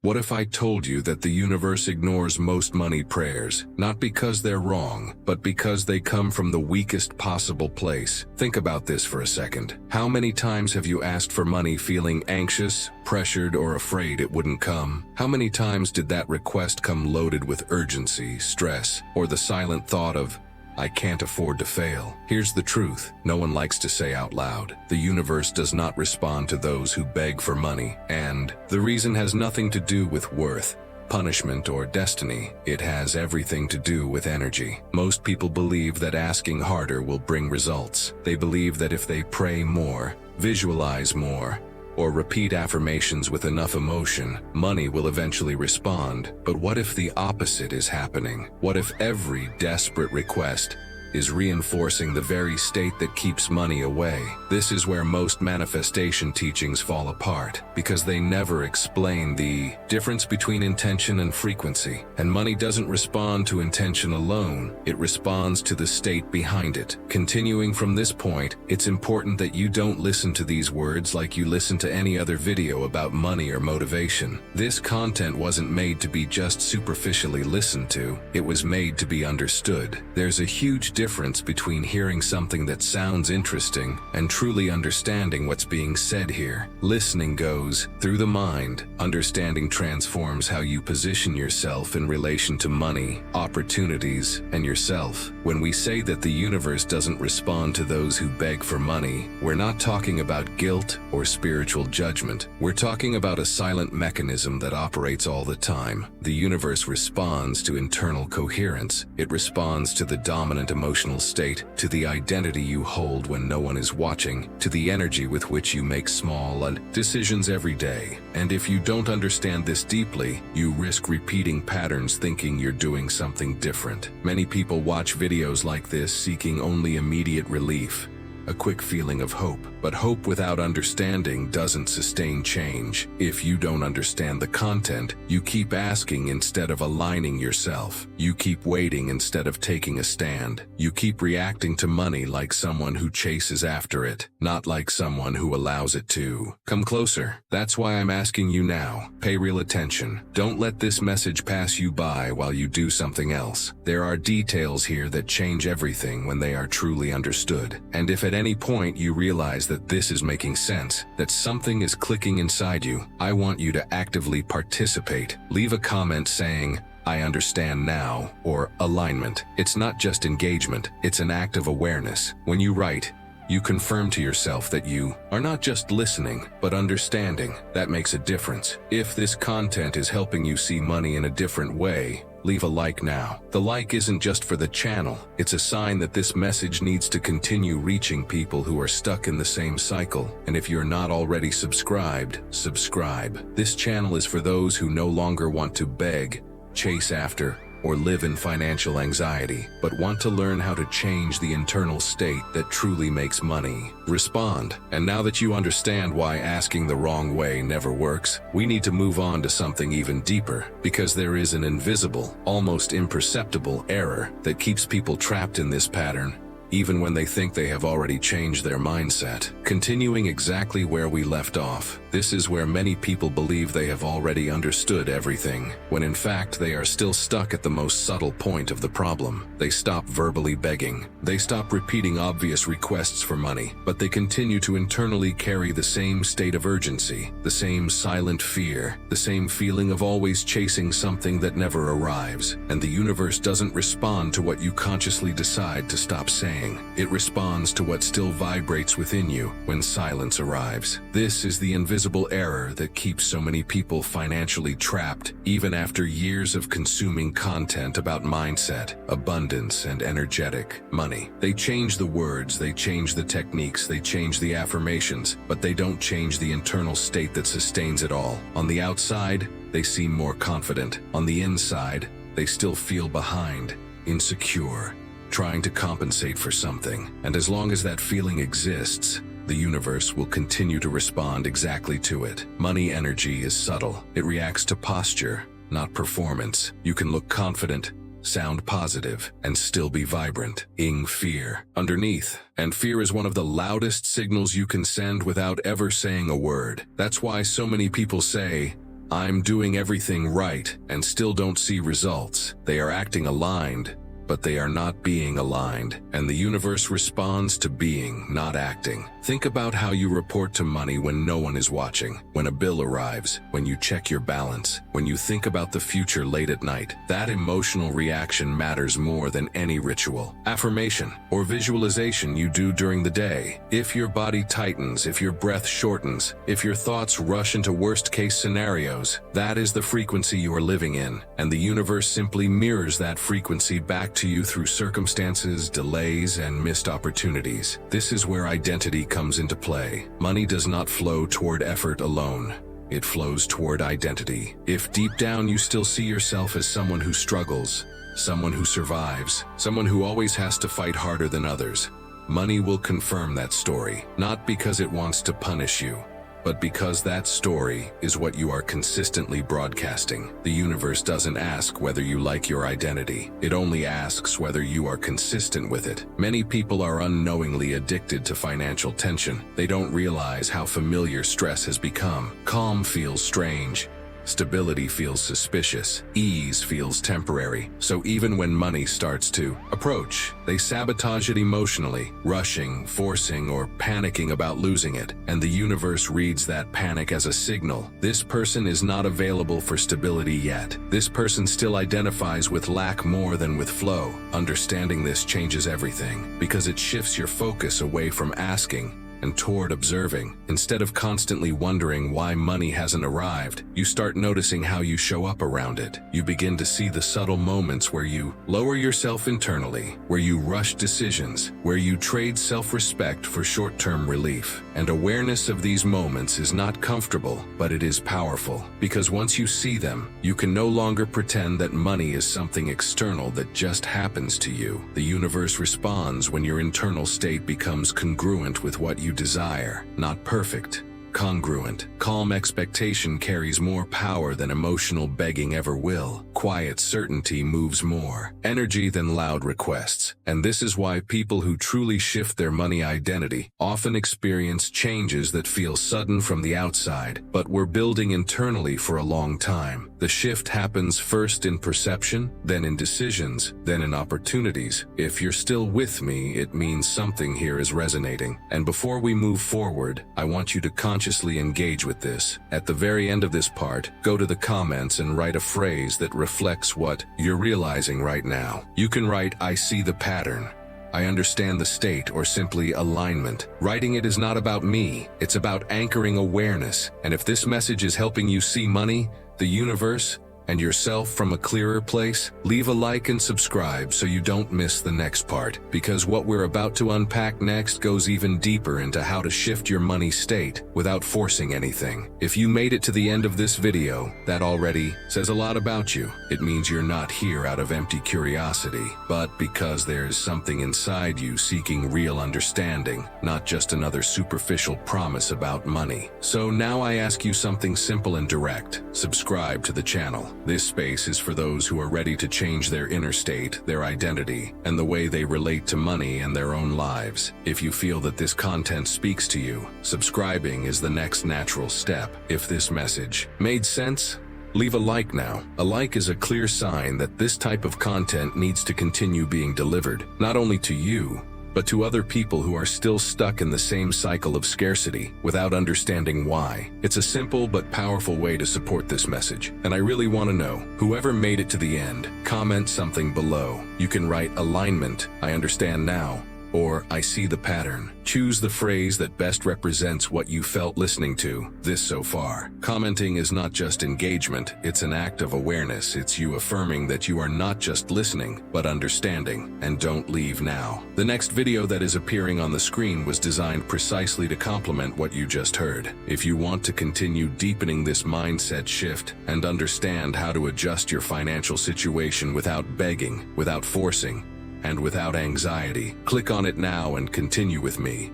What if I told you that the universe ignores most money prayers, not because they're wrong, but because they come from the weakest possible place? Think about this for a second. How many times have you asked for money feeling anxious, pressured, or afraid it wouldn't come? How many times did that request come loaded with urgency, stress, or the silent thought of, I can't afford to fail? Here's the truth no one likes to say out loud. The universe does not respond to those who beg for money, and the reason has nothing to do with worth, punishment, or destiny. It has everything to do with energy. Most people believe that asking harder will bring results. They believe that if they pray more, visualize more, or repeat affirmations with enough emotion, money will eventually respond. But what if the opposite is happening? What if every desperate request is reinforcing the very state that keeps money away? This is where most manifestation teachings fall apart, because they never explain the difference between intention and frequency. And money doesn't respond to intention alone, it responds to the state behind it. Continuing from this point, it's important that you don't listen to these words like you listen to any other video about money or motivation. This content wasn't made to be just superficially listened to, it was made to be understood. There's a huge difference between hearing something that sounds interesting and truly understanding what's being said here. Listening goes through the mind. Understanding transforms how you position yourself in relation to money, opportunities, and yourself. When we say that the universe doesn't respond to those who beg for money, we're not talking about guilt or spiritual judgment. We're talking about a silent mechanism that operates all the time. The universe responds to internal coherence. It responds to the dominant emotional state, to the identity you hold when no one is watching, to the energy with which you make small decisions every day. And if you don't understand this deeply, you risk repeating patterns thinking you're doing something different. Many people watch videos like this seeking only immediate relief, a quick feeling of hope. But hope without understanding doesn't sustain change. If you don't understand the content, you keep asking instead of aligning yourself. You keep waiting instead of taking a stand. You keep reacting to money like someone who chases after it, not like someone who allows it to come closer. That's why I'm asking you now. Pay real attention. Don't let this message pass you by while you do something else. There are details here that change everything when they are truly understood. And if at any point you realize that this is making sense, that something is clicking inside you, I want you to actively participate. Leave a comment saying, I understand now, or alignment. It's not just engagement, it's an act of awareness. When you write, you confirm to yourself that you are not just listening, but understanding. That makes a difference. If this content is helping you see money in a different way, leave a like now. The like isn't just for the channel, it's a sign that this message needs to continue reaching people who are stuck in the same cycle. And if you're not already subscribed, subscribe. This channel is for those who no longer want to beg, chase after, or live in financial anxiety, but want to learn how to change the internal state that truly makes money respond. And now that you understand why asking the wrong way never works, we need to move on to something even deeper, because there is an invisible, almost imperceptible error that keeps people trapped in this pattern, even when they think they have already changed their mindset. Continuing exactly where we left off, this is where many people believe they have already understood everything, when in fact they are still stuck at the most subtle point of the problem. They stop verbally begging. They stop repeating obvious requests for money, but they continue to internally carry the same state of urgency, the same silent fear, the same feeling of always chasing something that never arrives. And the universe doesn't respond to what you consciously decide to stop saying. It responds to what still vibrates within you when silence arrives. This is the invisible error that keeps so many people financially trapped, even after years of consuming content about mindset, abundance, and energetic money. They change the words, they change the techniques, they change the affirmations, but they don't change the internal state that sustains it all. On the outside, they seem more confident. On the inside, they still feel behind, insecure, trying to compensate for something. And as long as that feeling exists, the universe will continue to respond exactly to it. Money energy is subtle. It reacts to posture, not performance. You can look confident, sound positive, and still be vibrant. Fear underneath. And fear is one of the loudest signals you can send without ever saying a word. That's why so many people say, I'm doing everything right and still don't see results. They are acting aligned, but they are not being aligned, and the universe responds to being, not acting. Think about how you report to money when no one is watching, when a bill arrives, when you check your balance, when you think about the future late at night. That emotional reaction matters more than any ritual, affirmation, or visualization you do during the day. If your body tightens, if your breath shortens, if your thoughts rush into worst-case scenarios, that is the frequency you are living in, and the universe simply mirrors that frequency back to you through circumstances, delays, and missed opportunities. This is where identity comes into play. Money does not flow toward effort alone. It flows toward identity. If deep down you still see yourself as someone who struggles, someone who survives, someone who always has to fight harder than others, money will confirm that story, not because it wants to punish you, but because that story is what you are consistently broadcasting. The universe doesn't ask whether you like your identity. It only asks whether you are consistent with it. Many people are unknowingly addicted to financial tension. They don't realize how familiar stress has become. Calm feels strange. Stability feels suspicious. Ease feels temporary. So even when money starts to approach, they sabotage it emotionally, rushing, forcing, or panicking about losing it. And the universe reads that panic as a signal. This person is not available for stability yet. This person still identifies with lack more than with flow. Understanding this changes everything, because it shifts your focus away from asking and toward observing. Instead of constantly wondering why money hasn't arrived, you start noticing how you show up around it. You begin to see the subtle moments where you lower yourself internally, where you rush decisions, where you trade self-respect for short-term relief. And awareness of these moments is not comfortable, but it is powerful. Because once you see them, you can no longer pretend that money is something external that just happens to you. The universe responds when your internal state becomes congruent with what you desire, not perfect, congruent. Calm expectation carries more power than emotional begging ever will. Quiet certainty moves more energy than loud requests. And this is why people who truly shift their money identity often experience changes that feel sudden from the outside, but were building internally for a long time. The shift happens first in perception, then in decisions, then in opportunities. If you're still with me, it means something here is resonating. And before we move forward, I want you to consciously engage with this. At the very end of this part, go to the comments and write a phrase that reflects what you're realizing right now. You can write, "I see the pattern," "I understand the state," or simply alignment. Writing it is not about me, it's about anchoring awareness. And if this message is helping you see money, the universe, and yourself from a clearer place, leave a like and subscribe so you don't miss the next part, because what we're about to unpack next goes even deeper into how to shift your money state without forcing anything. If you made it to the end of this video, that already says a lot about you. It means you're not here out of empty curiosity, but because there's something inside you seeking real understanding, not just another superficial promise about money. So now I ask you something simple and direct. Subscribe to the channel. This space is for those who are ready to change their inner state, their identity, and the way they relate to money and their own lives. If you feel that this content speaks to you, subscribing is the next natural step. If this message made sense, leave a like now. A like is a clear sign that this type of content needs to continue being delivered, not only to you, but to other people who are still stuck in the same cycle of scarcity without understanding why. It's a simple but powerful way to support this message. And I really want to know, whoever made it to the end, comment something below. You can write alignment, "I understand now," or "I see the pattern." Choose the phrase that best represents what you felt listening to this so far. Commenting is not just engagement, it's an act of awareness. It's you affirming that you are not just listening, but understanding. And don't leave now. The next video that is appearing on the screen was designed precisely to complement what you just heard. If you want to continue deepening this mindset shift and understand how to adjust your financial situation without begging, without forcing, and without anxiety, click on it now and continue with me.